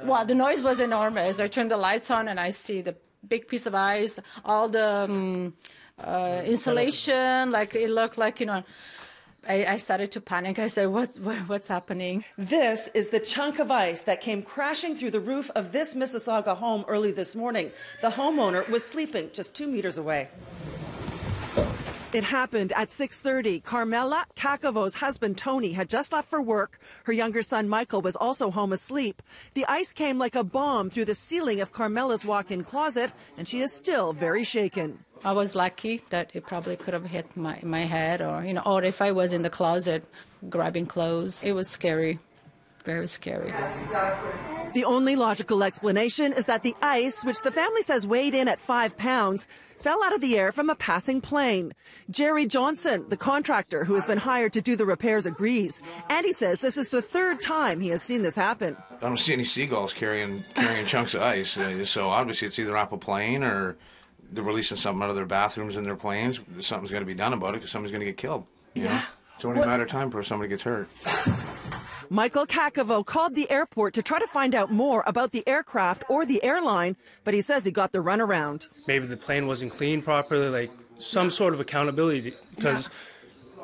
Well, the noise was enormous. I turned the lights on and I see the big piece of ice, all the insulation, like it looked like, I started to panic. I said, what's happening? This is the chunk of ice that came crashing through the roof of this Mississauga home early this morning. The homeowner was sleeping just 2 meters away. It happened at 6:30. Carmela Kakavo's husband, Tony, had just left for work. Her younger son, Michael, was also home asleep. The ice came like a bomb through the ceiling of Carmela's walk-in closet, and she is still very shaken. I was lucky that it probably could have hit my head or if I was in the closet grabbing clothes. It was scary, very scary. Yes, exactly. The only logical explanation is that the ice, which the family says weighed in at 5 pounds, fell out of the air from a passing plane. Jerry Johnson, the contractor who has been hired to do the repairs, agrees. And he says this is the third time he has seen this happen. I don't see any seagulls carrying chunks of ice. So obviously it's either off a plane or they're releasing something out of their bathrooms and their planes. Something's got to be done about it because somebody's going to get killed. Yeah. It's only a matter of time before somebody gets hurt. Michael Kakavo called the airport to try to find out more about the aircraft or the airline, but he says he got the runaround. Maybe the plane wasn't cleaned properly, like some sort of accountability, because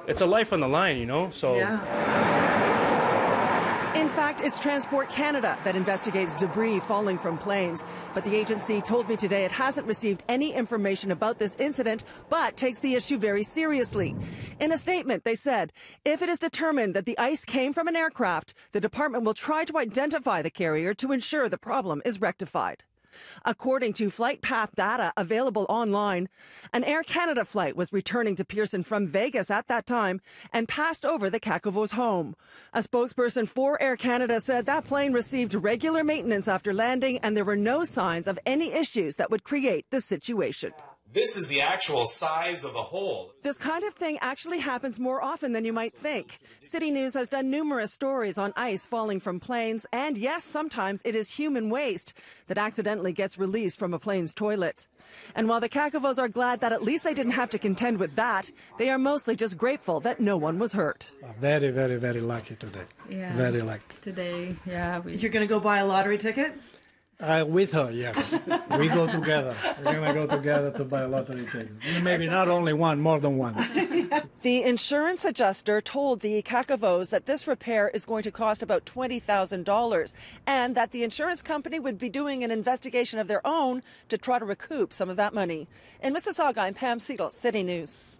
it's a life on the line, so... Yeah. In fact, it's Transport Canada that investigates debris falling from planes. But the agency told me today it hasn't received any information about this incident, but takes the issue very seriously. In a statement, they said, if it is determined that the ice came from an aircraft, the department will try to identify the carrier to ensure the problem is rectified. According to flight path data available online, an Air Canada flight was returning to Pearson from Vegas at that time and passed over the Kakavo's home. A spokesperson for Air Canada said that plane received regular maintenance after landing and there were no signs of any issues that would create the situation. This is the actual size of the hole. This kind of thing actually happens more often than you might think. City News has done numerous stories on ice falling from planes, and yes, sometimes it is human waste that accidentally gets released from a plane's toilet. And while the Kakavos are glad that at least they didn't have to contend with that, they are mostly just grateful that no one was hurt. Very, very, very lucky today. Yeah. Very lucky. Today, yeah. You're going to go buy a lottery ticket? With her, yes. We go together. We're going to go together to buy a lottery ticket. Maybe not only one, more than one. The insurance adjuster told the Kakavos that this repair is going to cost about $20,000 and that the insurance company would be doing an investigation of their own to try to recoup some of that money. In Mississauga, I'm Pam Seidel, City News.